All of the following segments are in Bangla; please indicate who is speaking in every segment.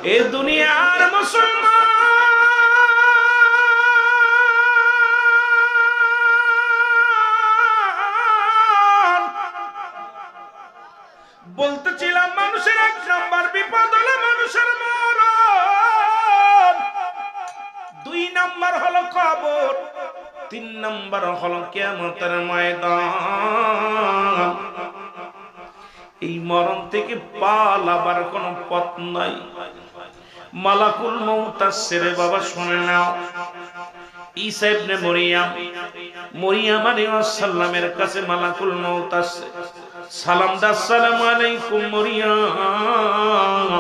Speaker 1: এই দুনিয়ার মুসলমান বলতেছিলাম মানুষের এক নাম্বার বিপদ হলো মানুষের মরণ, 2 নাম্বার হলো কবর, 3 নাম্বার হলো কিয়ামতের ময়দান। এই মরণ থেকে পালাবার কোনো পথ নাই। মালাকুল মউত আসছে রে বাবা, শুনে নাও। ঈসা ইবনে মরিয়ম আলাইহিস সালামের কাছে মালাকুল মউত আসছে, সালাম দা, আসসালামু আলাইকুম মরিয়ম।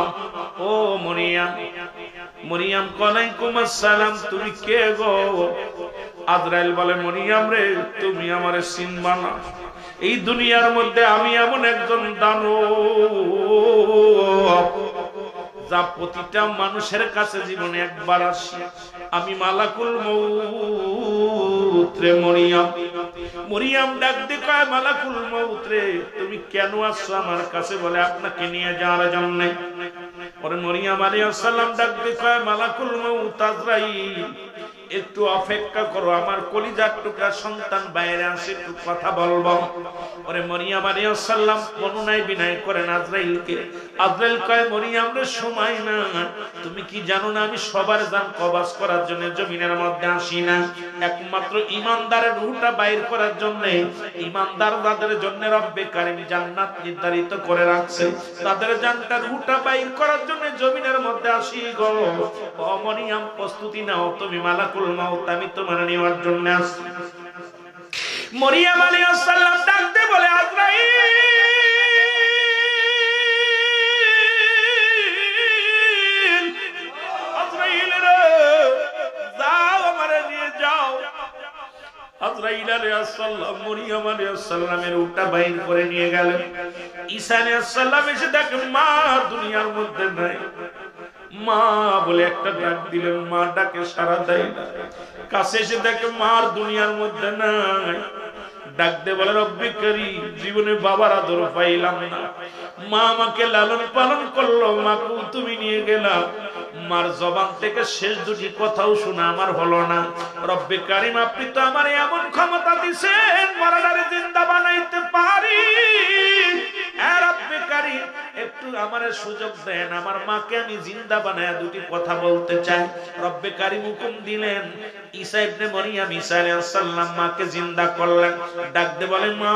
Speaker 1: ও মরিয়ম। মরিয়ম ওয়ালাইকুম আসসালাম, তুমি কে গো? আজরাইল বলে, মরিয়ম রে, তুমি আমারে চিনবা না। এই দুনিয়ার মধ্যে আমি এমন একজন দানব যা প্রতিটা মানুষের কাছে জীবনে একবার আসি। আমি মালাকুল মউত রে মরিয়ম। মরিয়ম ডাক দিয়ে কয়, মালাকুল মউত রে, তুমি কেন আসছো আমার কাছে? বলে, আপনাকে নিয়ে যাওয়ার জন্য। পরে মরিয়ম আলাইহিস সালাম ডাক দিয়ে কয়, মালাকুল মউত আজরাইল, একটু অপেক্ষা করো, আমার কলিজার টুকরা সন্তান বাইরে আসে, একটু কথা বলবো। ওরে মরিয়ম আলাইহিস সালাম অনুনয় বিনয় করেন আজরাইলকে। আজরাইল কয়, মরিয়ম রে, সময় না, তুমি কি জানো না আমি সবার জান কবজ করার জন্য জমিনের মধ্যে আসি না, একমাত্র ঈমানদারের রূহটা বাইর করার জন্য। ঈমানদার যাদের জন্য রব্বে কারীম জান্নাত নির্ধারিত করে রাখছে, তাদের জানটা রূহটা বাইর করার জন্য জমিনের মধ্যে আসি গো। ও মরিয়ম, প্রস্তুতি নাও, তুমি মালাকুল মউত আমি তোমার নেওয়ার জন্য আসছি। মরিয়ম আলাইহিস সালাম ডাকতে বলে, আজরাইল, আজরাইল রে, যাও আমারে নিয়ে যাও। আজরাইল আলাইহিস সালাম মরিয়ম আলাইহিস সালামের উটটা বাইর করে নিয়ে গেলেন। ঈসা আলাইহিস সালাম এসে দেখেন মা দুনিয়ার মধ্যে নাই। মা বলে একটা ডাক দিলেন, মা ডাকে সাড়া দেয় না। কাছে এসে দেখে মার দুনিয়ার মধ্যে নাই। ডাক দে বলে, রব্বে কারীম, জীবনে বাবার আদর পাইলাম না, মা আমাকে লালন পালন করলো, মাকে তুমি নিয়ে গেলা, মার জবান থেকে শেষ 2টি কথাও শোনা আমার হলো না। রব্বে কারীম, আপনি তো আমার এমন ক্ষমতা দিবেন, মরারে জিন্দা বানাইতে পারি। রব্বে কারীম, একটু আমারে সুযোগ দেন, আমার মাকে আমি জিন্দা বানায়া 2টি কথা বলতে চাই। রব্বে কারীম হুকুম দিলেন। ঈসা ইবনে মরিয়ম, ঈসা আলাইহিস সালাম মাকে জিন্দা করলেন। ডাক দে বলে, মা।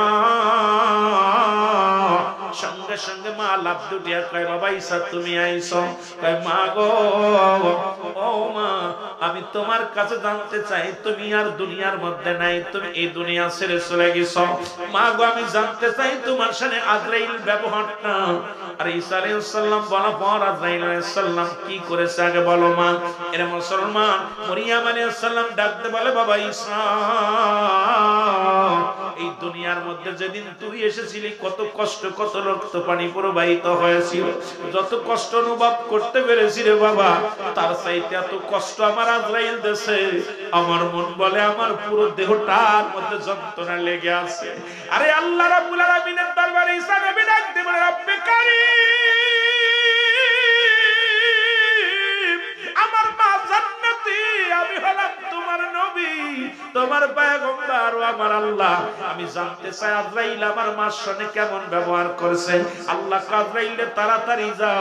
Speaker 1: সঙ্গে সঙ্গে মা লাফ দুটিয়া কয়, বাবা ঈসা, তুমি আইছো? কয়, মা গো, ও মা, আমি তোমার কাছে জানতে চাই, তুমি আর দুনিয়ার মধ্যে নাই, তুমি এই দুনিয়া ছেড়ে চলে গেছো। মা গো, আমি জানতে চাই তোমার সাথে আজরাইল ব্যবহারটা। আর ঈসা আলাইহিস সালাম বলা পর আজরাইল আলাইহিস সালাম কি করেছে আগে বলো মা। এর মুসলমান মরিয়ম আলাইহিস সালাম ডাকতে বলে, বাবা ঈসা, এই দুনিয়ার মধ্যে যেদিন তুই এসেছিলি কত কষ্ট, কত রক্ত পানি প্রবাহিত হয়েছিল, যত কষ্ট অনুভব করতে পেরেছি রে বাবা, তার চাইতে এত কষ্ট আমার আজরাইল দেশে। আমার মন বলে আমার পুরো দেহটার মধ্যে যন্ত্রণা লেগে আছে। আরে আল্লাহ রাব্বুল আলামিনের দরবারে ঈসা নবী ডাকতে বলে, রব্বে কারীম, আমার মা জান্নাতি, আমি হলাম তোমার নবী, তোমার পয়গম্বর, আমার আল্লাহ, আমি জানতে চাই আজরাইল আমার মার সাথে কেমন ব্যবহার করেছে। আল্লাহ আজরাইলে তাড়াতাড়ি যা।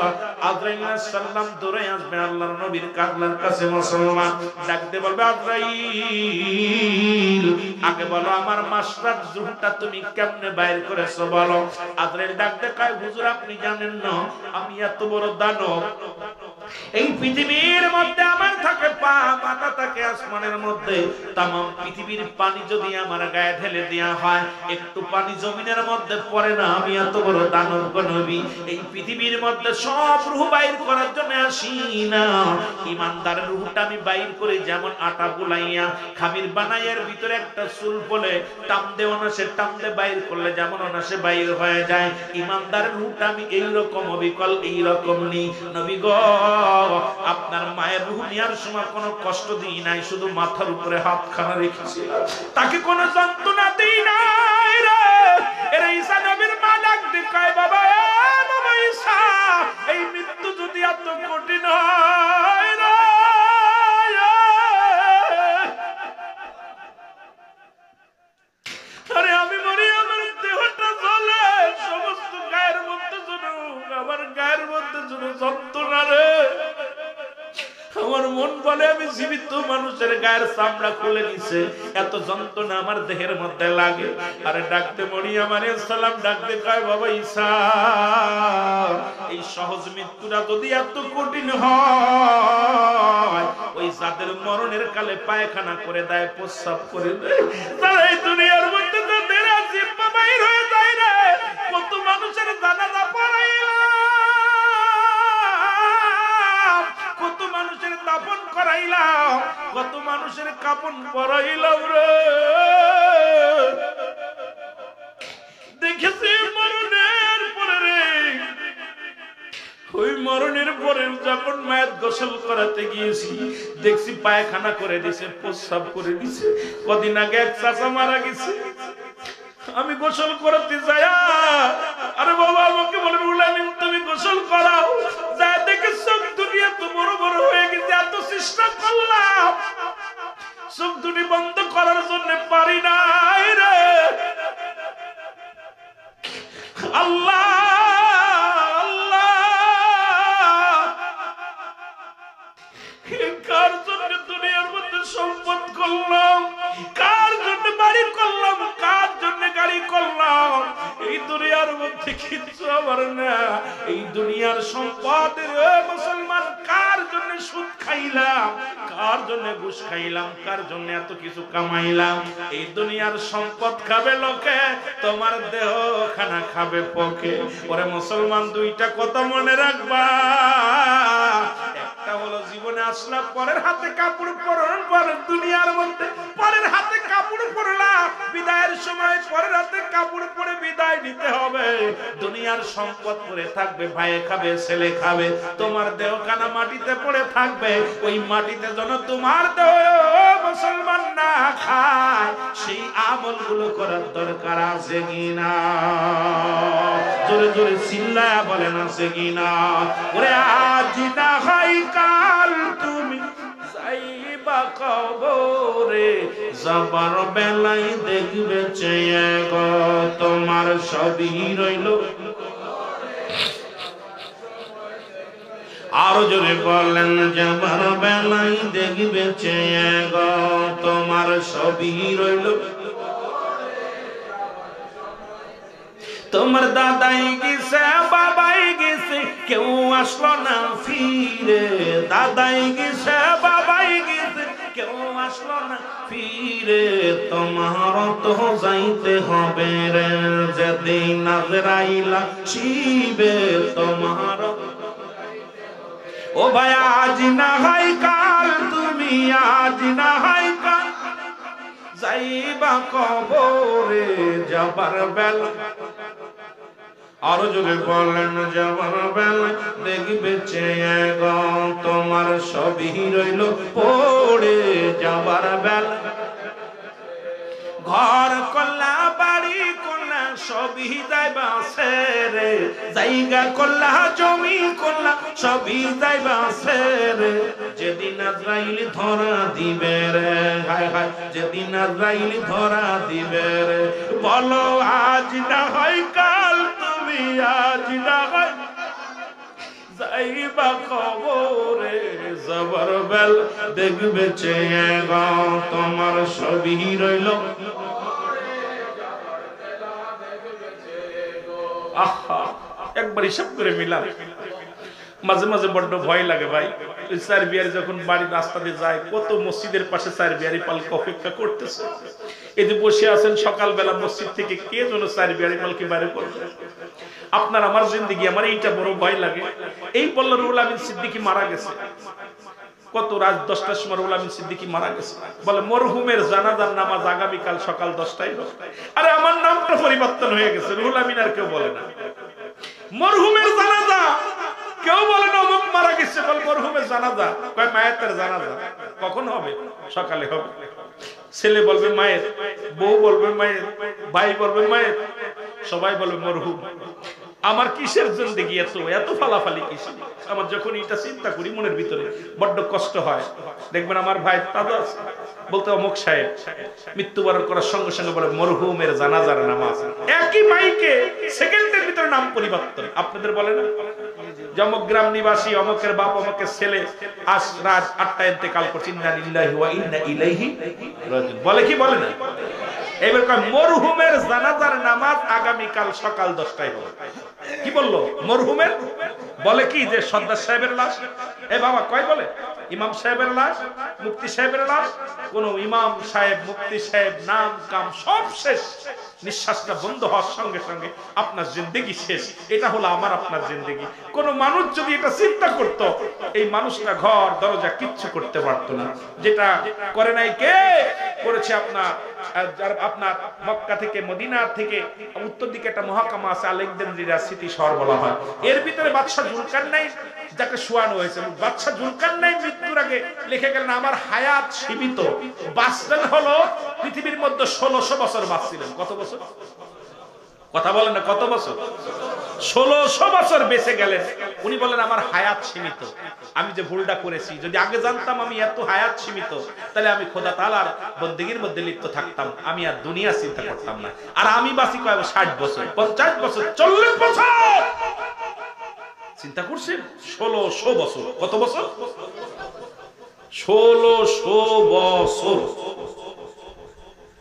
Speaker 1: আজরাইল আলাইহিস সালাম দৌড়ে আসবে আল্লাহর নবীর কাগলার কাছে। মুসলমান ডাকতে বলবে, আজরাইল, আগে বলো আমার মাসরাত জুহটা তুমি কেমনে বাইর করেছো বলো। আজরাইল ডাকতে কয়, হুজুর আপনি জানেন না আমি এত বড় দানব, এই পৃথিবীর মধ্যে আমার থাকে পা, মাথা থাকে আসমানের মধ্যে, তামাম পৃথিবীর পানি যদি আমার গায়ে ঢেলে দেয়া হয় একটু পানি জমিনের মধ্যে পড়ে না, আমি এত বড় দানব নবী। এই পৃথিবীর মধ্যে সব রূহ বাইর করার জন্য আসি না, ঈমানদারের রূহটা আমি বাইর করি যেমন আটা গুলাইয়া খামির বানাইয়ের ভিতরে একটা চুল বলে টান দেও না, সে টান দে বাইর করলে যেমন অনাসে বাইর হয়ে যায়, ঈমানদারের রূহটা আমি এইরকম অবিকল এইরকম নি। নবী গো, আপনার মায়ের রূহ নেওয়ার সময় কোনো কষ্ট দিই নাই, শুধু মাথার উপরে হাতখানা রেখেছি, তাকে কোনো যন্ত্রণা দিই নাই রে। এর ঈসা নবীর মা ডাক দিয়ে কয়, বাবা, বাবা ঈসা, এই মৃত্যু যদি এত কঠিন না রে, আমার মন বলে আমি জীবিত মানুষের গায়ের চামড়া খুলে নিছে, এত যন্ত্রণা আমার দেহের মধ্যে লাগে। আরে ডাকতে মরিয়ম আলাইহিস সালাম ডাকতে কয় বাবা ঈসা, এই সহজ মৃত্যুটা যদি এত কঠিন হয়, ওই যাদের মরণের কালে পায়খানা করে দেয়, প্রস্রাব করে দেয়, তারা এই দুনিয়ার মধ্যে তাদের জিহ্বা বাইর হয়ে যায় রে। কত মানুষের জানাজা পড়াইলাম, কত মানুষের দাফন করাইলাম, কত মানুষের কাফন পরাইলাম রে। দেখেছি মরণের পরে রে, ওই মরণের পরে যখন মায়ের গোসল করাতে গিয়েছি, দেখছি পায়খানা করে দিছে, প্রস্রাব করে দিছে। কদিন আগে এক চাচা মারা গেছে, আমি গোসল করাতে যাই, আরে বাবা আমাকে বলে রুলামিন তুমি গোসল করাও, যা দেখে চোখ দুটি এত বড় বড় হয়ে গেছে, এত চেষ্টা করলাম চোখ দুটি বন্ধ করার জন্য পারি নাই রে। আল্লাহ আল্লাহ, কার জন্য দুনিয়ার মধ্যে সম্পদ করলাম, কার জন্য বাড়ি করলাম, কার জন্য গাড়ি করলাম, এই দুনিয়ার মধ্যে কিচ্ছু আমার না। এই দুনিয়ার সম্পদ মুসলমান কার জন্য সুদ খাইলাম, কার জন্য ঘুষ খাইলাম, কার জন্য এত কিছু কামাইলাম। এই দুনিয়ার সম্পদ খাবে লোকে, তোমার দেহ খানা খাবে পকে। ওরে মুসলমান দুইটা কথা মনে রাখবা, একটা হলো জীবনে আসলা পরের হাতে কাপড় পরন, পরের দুনিয়ার মধ্যে পরের হাতে কাপড় পরলা, বিদায়ের সময় পরের হাতে কাপড় পরে বিদায় নিতে হবে। দুনিয়ার সম্পদ পরে থাকবে, ভাই খাবে, ছেলে খাবে, তোমার দেহ কানা মাটিতে পড়ে থাকবে। ওই মাটিতে যেন তোমার দেহ মুসলমান না খায়, সেই আমলগুলো করার দরকার আছে কিনা? জোরে জোরে চিল্লায়া বলেন আছে কিনা? ওরে আজ না হয় কাল তুমি যাইবা কবরে, যাবার বেলায় দেখবে চেয়ে গো তোমার সবই রইল। আরো জোরে বলেন, যাবার বেলায় দেখবে চেয়ে গো তোমার সবই রইল। তোমার দাদাই গেছে, বাবাই গেছে, কেউ আসলো না ফিরে। দাদাই গেছে, বাবাই গেছে, কেউ আসলো না ফিরে। তোমার তো যাইতে হবে রে, যেদিন আজরাইলা শিবে তোমার। ও ভাই আজ না হয় কাল তুমি, আজ না হয় কাল যাইবা কবরে, যাবার বেলা। আরো জোরে বলেন, যাবার বেলা দেখবে চেয়ে গো তোমার সবই রইল পড়ে। যাবার বেলা ঘর করলা, বাড়ি করলা, সবই যাইবা ছেড়ে। জায়গা করলা, জমি করলা, সবই যাইবা ছেড়ে। যেদিন আজরাইল ধরা দিবে রে, হায় হায়, যেদিন আজরাইল ধরা দিবে রে, বলো আজ না হয় কাল তুমি, আজ না হয় যাইবা কবরে। যাবার বেলা দেখবে চেয়ে গো তোমার সবই রইল। আহা, একবার হিসাব করে মিলাম। মাঝে মাঝে বড্ড ভয় লাগে ভাই। ওই চার বিয়ারি যখন বাড়ির রাস্তা দিয়ে যায়, কত মসজিদের পাশে চার বিয়ারি পালকি অপেক্ষা করতেছে। এতে বসে আছেন সকালবেলা, মসজিদ থেকে কে যেন চার বিয়ারি পালকি বাইরে করবে। আপনার আমার জিন্দেগি, আমার এইটা বড় ভয় লাগে। এই বলল রুহুল আমিন সিদ্দিকী মারা গেছে, কত রাত 10টার সময় রুহুল আমিন সিদ্দিকী মারা গেছে। বলে মরহুমের জানাজার নামাজ আগামীকাল সকাল 10টায়। আরে আমার নামটা পরিবর্তন হয়ে গেছে, রুহুল আমিন আর কেউ বলে না। মরহুমের জানাজা কেউ বলে না অমুক মারা গেছে, বলে মরহুমের জানাজা। কয় মায়ের জানাজা কখন হবে? সকালে হবে। ছেলে বলবে মায়ের, বউ বলবে মায়ের, ভাই বলবে মায়ের, সবাই বলবে মরহুম। আমার কিসের জিন্দেগি এত এত ফালাফালি কিসের? আমার যখন এটা চিন্তা করি মনের ভিতরে বড্ড কষ্ট হয়। দেখবেন আমার ভাই দাদা বলতে অমুক সাহেব মৃত্যুবরণ করার সঙ্গে সঙ্গে বলে মরহুমের জানাজার নামাজ। একই মাইকে সেকেন্ডের ভিতরে নাম পরিবর্তন। আপনাদের বলে না? যে অমুক গ্রাম নিবাসী, অমুকের বাপ, অমুকের ছেলে আজ রাত 8টায় ইন্তেকাল করছে, ইন্না লিল্লাহি ওয়া ইন্না ইলাইহি রাজিউন। বলে কি বলে না? এবার কয় মরহুমের জানাজার নামাজ আগামীকাল সকাল 10টায় হবে। কি বললো মরহুমের? বলে কি যে সর্দার সাহেবের লাশ। এ বাবা কয় বলে ইমাম সাহেবের লাশ, মুফতি সাহেবের লাশ। কোন ইমাম সাহেব, মুফতি সাহেব নাম কাম সব শেষ। নিঃশ্বাসটা বন্ধ হওয়ার সঙ্গে সঙ্গে আপনার জিন্দেগি শেষ। এটা হলো আমার আপনার জিন্দেগি। কোন মানুষ যদি এটা চিন্তা করত, এই মানুষটা ঘর দরজা কিচ্ছু করতে পারতো না। যেটা করে নাই কে করেছে? আপনার মক্কা থেকে, মদিনা থেকে উত্তর দিকে একটা মহাকামা আছে, আলেকজান্দ্রিয়া সিটি শহর বলা হয়। এর ভিতরে বাদশা জুলকারনাইন যাকে শোয়ানো হয়েছে, বাদশা জুলকারনাইন মৃত্যুর আগে লিখে গেলেন আমার হায়াত সীমিত, বাঁচলেন হলো পৃথিবীর মধ্যে 1600 বছর বাঁচছিলেন। কত বছর? কথা বলেন না, কত বছর? 1600 বছর বেঁচে গেলেন। উনি বলেন আমার হায়াত সীমিত, আমি যে ভুলটা করেছি, যদি আগে জানতাম আমি এত হায়াত সীমিত, তাহলে আমি খোদা তাআলার বন্দেগীর মধ্যে লিপ্ত থাকতাম, আমি আর দুনিয়া চিন্তা করতাম না। আর আমি বাঁচি কয় 60 বছর, 50 বছর, 40 বছর। চিন্তা করছেন? 1600 বছর। কত বছর? 1600 বছর।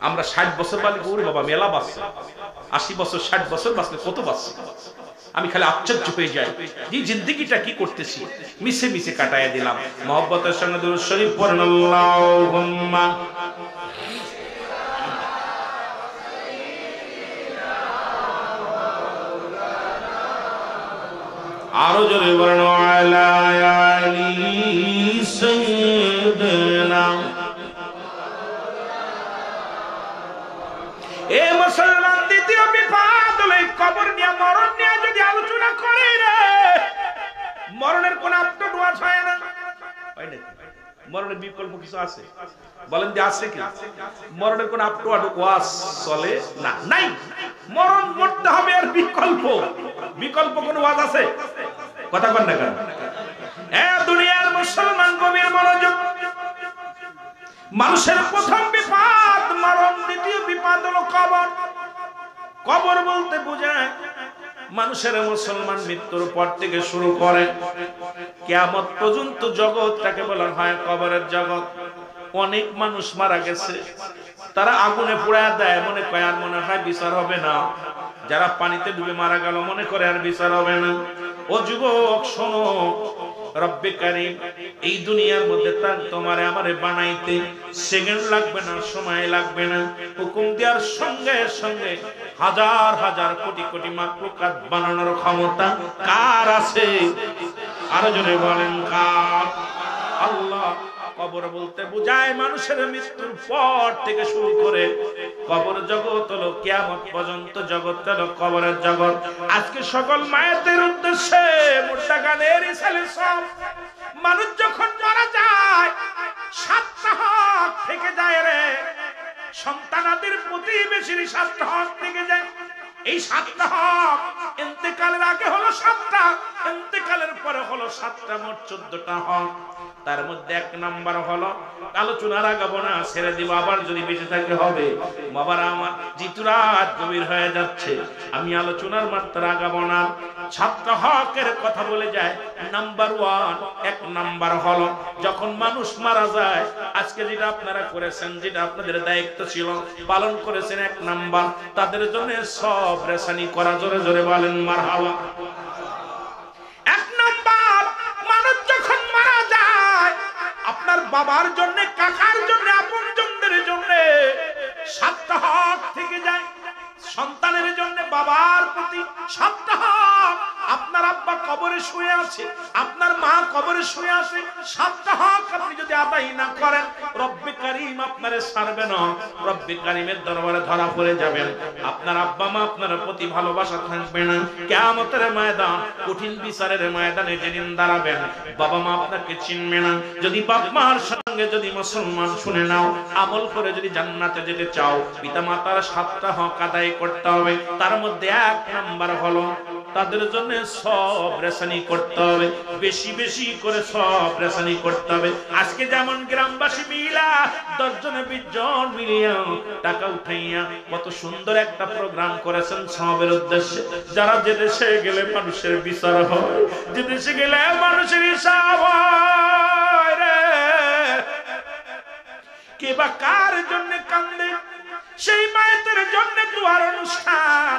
Speaker 1: আমরা 60 বছর বালি গৌরী বাবা মেলা বাঁচছে, 80 বছর 60 বছর বাঁচলে কত বাঁচছে? আমি খালি আশ্চর্য হয়ে যাই, এই জিন্দেগিটা কি করতেছি, মিশে মিশে কাটায় দিলাম। মহব্বতের সঙ্গে দুরূদ শরীফ পড়েন আল্লাহুম্মা আরো জোরে বলেন আলা আলি সাইয়্যিদিনা। এ মুসলমান, দ্বিতীয় বিপদ হলো কবর নিয়ে, মরণ নিয়ে যদি আলোচনা করে রে, মরণের কোন আপডেট ওয়াজ হয় না। মরণের বিকল্প কিছু আছে? বলেন যে আছে কি? মরণের কোন আপডেট ওয়াজ চলে না, নাই। মরণ মরতে হবে, আর বিকল্প কোন ওয়াজ আছে? কথা বল না কেন? এ দুনিয়ার মুসলমান গভীর মনোযোগ। মানুষের প্রথম বিপদ মরণ, দ্বিতীয় বিপদ হলো কবর। কবর বলতে বোঝায় মানুষের, মুসলমান মৃত্যুর পর থেকে শুরু করে কিয়ামত পর্যন্ত জগৎটাকে বলা হয় কবরের জগৎ। অনেক মানুষ মারা গেছে, তারা আগুনে পোড়ায় দেয়, মনে করে আর মনে হয় বিচার হবে না। যারা পানিতে ডুবে মারা গেল মনে করে আর বিচার হবে না। ও যুবক শোনো, রব্বে কারীম এই দুনিয়ার মধ্যে তার তোমারে আমারে বানাইতে সেকেন্ড লাগবে না, সময় লাগবে না। হুকুম দেওয়ার সঙ্গে সঙ্গে হাজার হাজার কোটি কোটি মাখলুকাত বানানোর ক্ষমতা কার আছে? আরো জোরে বলেন কার? আল্লাহ। কবর বলতে বোঝায় মানুষের মৃত্যুর পর থেকে শুরু করে কবর জগৎ হলো কিয়ামত পর্যন্ত জগৎ হলো কবরের জগৎ। আজকে সকল মায়েদের উদ্দেশ্যে মোটা গানের ইসালে সব মানুষ যখন মারা যায় 7টা হক থেকে যায় রে, সন্তানাদের প্রতি বেশি 7টা হক থেকে যায়। এই 7টা হক ইন্তেকালের আগে হলো 7টা, ইন্তেকালের পরে হলো 7টা, মোট 14টা হক। তার মধ্যে 1 নাম্বার হলো, আলোচনার আগাবো না, ছেড়ে দিব, আবার যদি বেঁচে থাকতে হবে। বাবারা আমার, যেহেতু রাত গভীর হয়ে যাচ্ছে, আমি আলোচনার মাত্রা আগাবো না। 7টা হকের কথা বলে যায়। নাম্বার 1, 1 নাম্বার হলো যখন মানুষ মারা যায়, আজকে যেটা আপনারা করেছেন, যেটা আপনাদের দায়িত্ব ছিল পালন করেছেন, 1 নাম্বার তাদের জন্য সব রেশানি করা। জোরে জোরে বলেন মারহাবা। 1 নাম্বার, মানুষ যখন মারা যায় আপনার বাবার জন্য, কাকার জন্য, আপনজনদের জন্য 7টা হক থেকে যায়। সন্তানের জন্য বাবার প্রতি 7টা হক। আপনার আব্বা কবরে শুয়ে আছে, আপনার মা কবরে শুয়ে আছে, 7টা হক আপনি যদি আদায় না করেন, রব্বে কারীম আপনারে ছাড়বে না। রব্বে কারীমের দরবারে ধরা পড়ে যাবেন। আপনার আব্বা মা আপনার প্রতি ভালোবাসা থাকবে না। কিয়ামতের ময়দান, কঠিন বিচারের ময়দানে যেদিন দাঁড়াবেন, বাবা মা আপনাকে চিনবে না। যদি বাপ মার সঙ্গে যদি মুসলমান শুনে নাও, আমল করে যদি জান্নাতে যেতে চাও, পিতা মাতার 7টা হক আদায় করতে হবে। তার মধ্যে 1 নাম্বার হলো তাদের জন্য সব রেশানি করতে হবে, বেশি বেশি করে সব রেশানি করতে হবে। আজকে যেমন গ্রামবাসী মিলা 10 জনে 20 জন মিলিয়া টাকা উঠাইয়া কত সুন্দর একটা প্রোগ্রাম করেছেন সবের উদ্দেশ্যে। যারা যে দেশে গেলে মানুষের বিচার হয়, যে দেশে গেলে মানুষের হিসাব হয় রে, কে বা কার জন্য কান্দে, সেই মায়ের জন্য দুয়ার অনুষ্ঠান।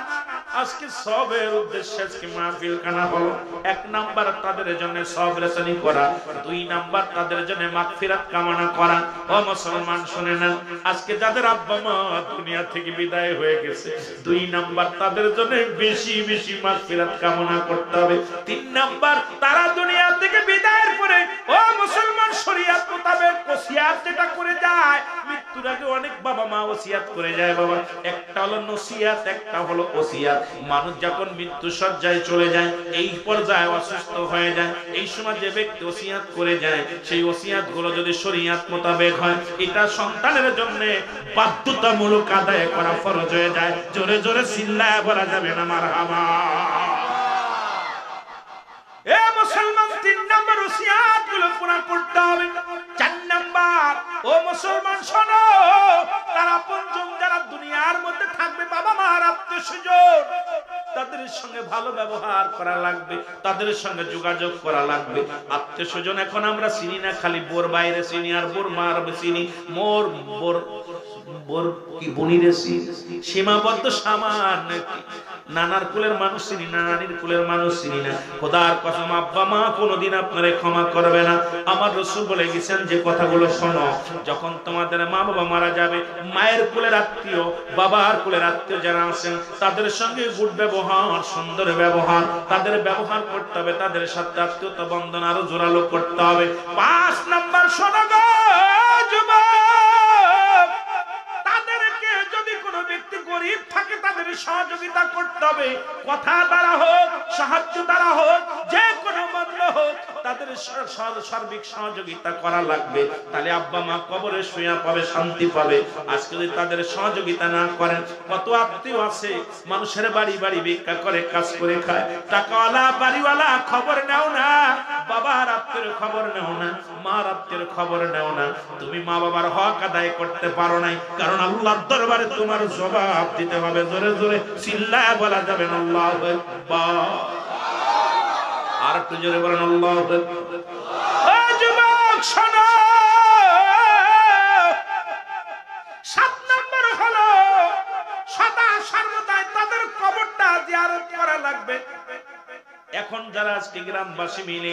Speaker 1: আজকে সবের উদ্দেশ্যে আজকে মাহফিল কানা হলো। 1 নাম্বার তাদের জন্য সব রেশানি করা, 2 নাম্বার তাদের জন্য মাগফিরাত কামনা করা। ও মুসলমান শুনে না, আজকে যাদের আব্বা মা দুনিয়া থেকে বিদায় হয়ে গেছে, 2 নাম্বার তাদের জন্য বেশি বেশি মাগফিরাত কামনা করতে হবে। 3 নাম্বার তারা দুনিয়া থেকে বিদায়ের পরে ও মুসলমান শরীয়ত মোতাবেক ওসিয়াত যেটা করে যায়, মৃত্যুর আগে অনেক বাবা মা ওসিয়াত করে যায় বাবা। একটা হলো নসিয়াত, একটা হলো ওসিয়াত। মানুষ যখন মৃত্যু সজ্জায় চলে যায়, এই পর্যায়ে অসুস্থ হয়ে যায়, এই সময় যে ব্যক্তি ওসিয়াত করে যায়, সেই ওসিয়াত গুলো যদি শরীয়ত মোতাবেক হয়, এটা সন্তানের জন্য বাধ্যতামূলক আদায় করা ফরজ হয়ে যায়। জোরে জোরে চিল্লায় বলা যাবে না মারহাবা। এ মুসলমান 3 নাম্বার ওসিয়াত গুলো পুরা করতে হবে। 4 নাম্বার, ও মুসলমান শোনো, তারা আপনজন যারা দুনিয়ার মধ্যে থাকবে, বাবা মা আত্মীয়স্বজন, তাদের সঙ্গে ভালো ব্যবহার করা লাগবে, তাদের সঙ্গে যোগাযোগ করা লাগবে। আত্মীয়স্বজন এখন আমরা চিনি না, খালি বোর বাইরে চিনি আর বোর মার চিনি, মোর বোর বোর কি বনিরে চিনি, সীমাবদ্ধ সামান্য। নানার কুলের মানুষ চিনি না, নানির কুলের মানুষ চিনি না। খোদার কসম আব্বা মা কোনোদিন আপনারে ক্ষমা করবে না। আমার রাসূল বলে গেছেন যে কথাগুলো শোনো, যখন তোমাদের মা বাবা মারা যাবে, মায়ের কুলের আত্মীয়, বাবার কুলের আত্মীয় যারা আছেন, তাদের সঙ্গে গুড ব্যবহার, সুন্দর ব্যবহার, তাদের ব্যবহার করতে হবে, তাদের সাথে আত্মীয়তা বন্ধন আরো জোরালো করতে হবে। 5 নাম্বার শোনো গো যুবক, তাদেরকে যদি কোনো ব্যক্তি গরিব থাকে তাদের সহযোগিতা করতে হবে, কথা দ্বারা হোক, সাহায্য দ্বারা হোক, যে কোনো মূল্য হোক, তাদের সার্বিক সহযোগিতা করা লাগবে। তাহলে আব্বা মা কবরে শুয়ে পাবে, শান্তি পাবে। আজকে যদি তাদের সহযোগিতা না করেন, কত আত্মীয় আছে মানুষের বাড়ি বাড়ি ভিক্ষা করে কাজ করে খায়, টাকাওয়ালা বাড়িওয়ালা খবর নাও না, বাবার আত্মীয়ের খবর নাও না, মার আত্মীয়ের খবর নাও না। তুমি মা বাবার হক আদায় করতে পারো নাই, কারণ আল্লাহর দরবারে তোমার জবাব দিতে হবে। জোরে জোরে চিল্লায় বলা যাবে না আল্লাহু আকবার। আর একটু জোরে বলেন আল্লাহু আকবার। ও যুবক শোনো, 7 নম্বর হলো সদা সর্বদাই তাদের কবরটা জিয়ারত করা লাগবে। এখন যারা আজকে গ্রামবাসী মিলে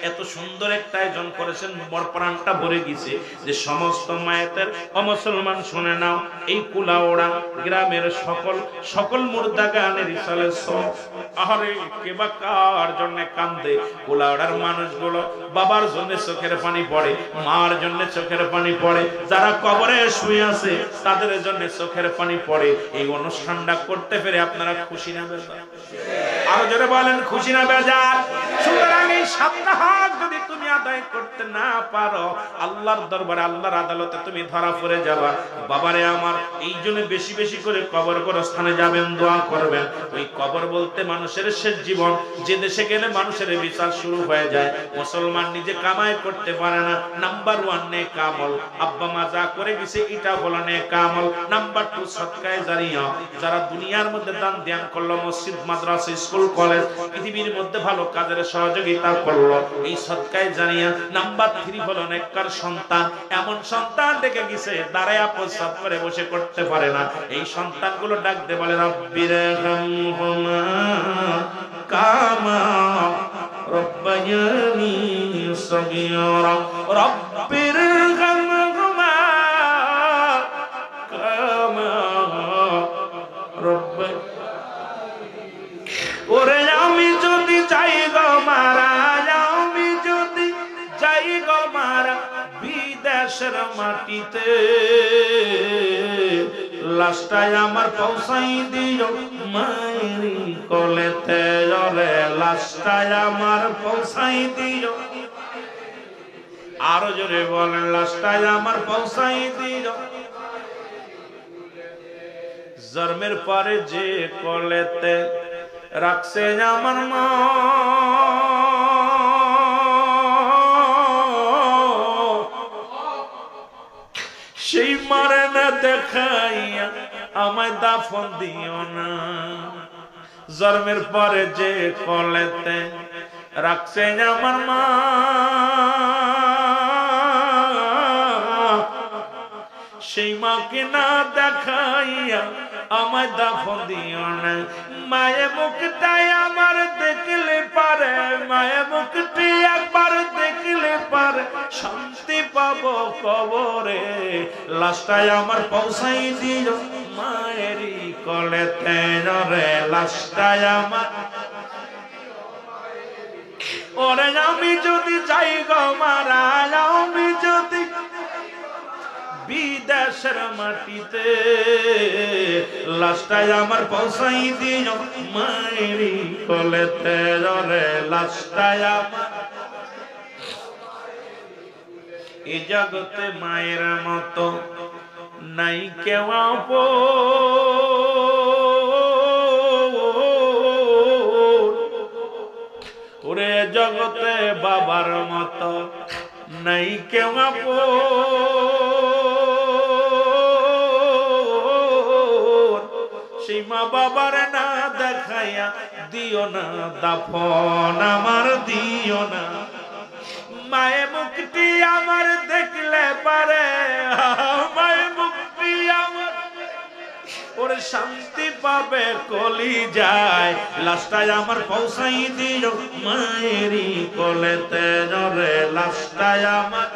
Speaker 1: এত সুন্দর একটা আয়োজন করেছেন, বড় প্রাণটা ভরে গেছে যে সমস্ত মায়েদের অমুসলমান শুনে নাও, এই কুলাওড়া গ্রামের সকল মুর্দা গানের ইসালে সব আরে কে বা কার জন্য কান্দে। কুলাওড়ার মানুষগুলো বাবার জন্য চোখের পানি পড়ে, মার জন্য চোখের পানি পড়ে, যারা কবরে শুয়ে আছে তাদের জন্য চোখের পানি পড়ে। এই অনুষ্ঠানটা করতে পেরে আপনারা খুশি না বেজার? আরো জোরে বলেন খুশি না বেজার? সুতরাং এই 7টা হক যদি তুমি আদায় করতে না পারো, আল্লাহর দরবারে, আল্লাহর আদালতে তুমি ধরা পড়ে যাবা। বাবারে আমার, এই জন্য বেশি বেশি করে কবর স্থানে যাবেন, দোয়া করবেন। ওই কবর বলতে মানুষের শেষ জীবন, যে দেশে গেলে মানুষের বিচার শুরু হয়ে যায়। মুসলমান নিজে কামাই করতে পারে না। নাম্বার 1 নেক আমল, আব্বা মা যা করে গেছে এটা হলো নেক আমল। নাম্বার 2 সদকায়ে জারিয়া, যারা দুনিয়ার মধ্যে দান ধ্যান করলো, মসজিদ মাদ্রাসা স্কুল কলেজ পৃথিবীর মধ্যে ভালো কাজের সহযোগিতা করলো, এই সদকায়ে জারিয়া। নাম্বার 3 হলো নেককার সন্তান, এমন সন্তান দেখে গেছে দাঁড়ায় প্রস্রাব করে বসে করতে পারে না, এই সন্তানগুলো ডাক দে বলে রব্বিরহামহুমা কামা রব্বায়ানি সগীরা, রব্বিরহামহুমা কামা রব্বায়ানি। ওরে আমি যদি যাই গো মারা, আমি যদি যাই গো মারা বিদেশের মাটিতে, লাশটাই আমার পৌঁছাই দিও মায়েরি কোলেতে। ওরে লাশটাই আমার পৌঁছাই দিও, আরো জোরে বলেন লাশটাই আমার পৌঁছাই দিও। জন্মের পরে যে কোলেতে রাখছে আমার মা সেই মারে না দেখাইয়া আমায় দাফন দিও না জন্মের পরে যে কলেতে রাখছে আমার মা সেই মাকে না দেখাইয়া আমায় দাফন দিও না মায়ের মুখটাই আমার দেখলে পারে মায়ের মুখটি একবার দেখলে পারে শান্তি পাবো কবরে লাশটাই আমার পৌঁছাই দিও মায়েরই কলেতে রে লাশটাই আমার ওরে আমি যদি যাই গো মারা আমি যদি বিদেশের মাটিতে লাশটাই আমার পৌঁছাই দিও মায়েরই কোলেতে রে লাশটাই আমার এই জগতে মায়ের মতো নাই কেউ ওরে জগতে বাবার মতো নাই কেউ সেই মা বাবার না দেখাইয়া দিও না দাফন আমার দিও না মায়ের মুখটি আমার দেখলে পারে মায়ের মুখটি আমার ওরে শান্তি পাবে কলি যায় লাশটাই আমার পৌঁছাই দিও মায়েরই কোলেতে রে লাশটাই আমার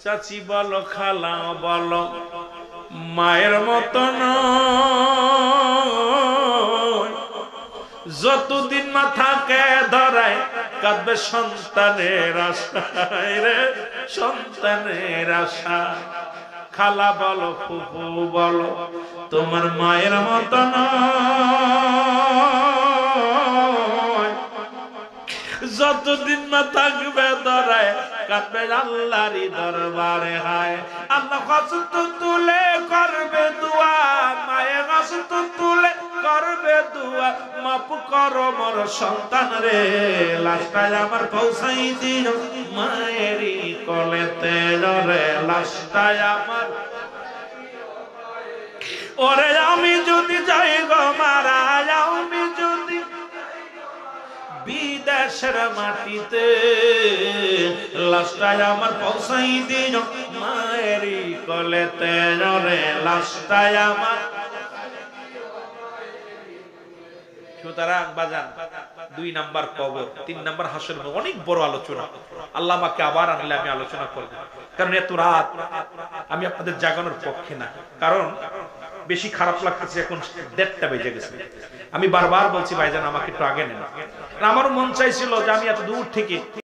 Speaker 1: চাচি বলো খালা বলো মায়ের মতন যতদিন মাথাকে ধরায় কাঁদবে সন্তানের আশায় রে সন্তানের আশা খালা বলো ফুফু বলো তোমার মায়ের মতন যতদিন না থাকবে ধরায় কাঁদবে আল্লাহরই দরবারে হায় আল্লাহ কষ্ট তুলে করবে দোয়া মায়ের কষ্ট তুলে করবে দোয়া মাপ করো মোর সন্তান রে লাশটাই আমার পৌঁছাই দিও মায়েরই কোলেতে রে লাশটাই আমার ওরে আমি যদি যাই গো মারা আমি যদি বিদেশের মাটিতে লাশটাই আমার পৌঁছাই দিও মায়েরই কোলেতে রে লাশটাই আমার সুতরাং বাজান 2 নাম্বার কবর 3 নাম্বার হাসর অনেক বড় আলোচনা আল্লাহ আমাকে আবার আনলে আমি আলোচনা করব কারণ এত রাত আমি আপনাদের জাগানোর পক্ষে না কারণ বেশি খারাপ লাগতেছে এখন 1:30 বেজে গেছে আমি বারবার বলছি ভাইজান আমাকে একটু আগে নেন আমারও মন চাইছিল যে আমি এত দূর থেকে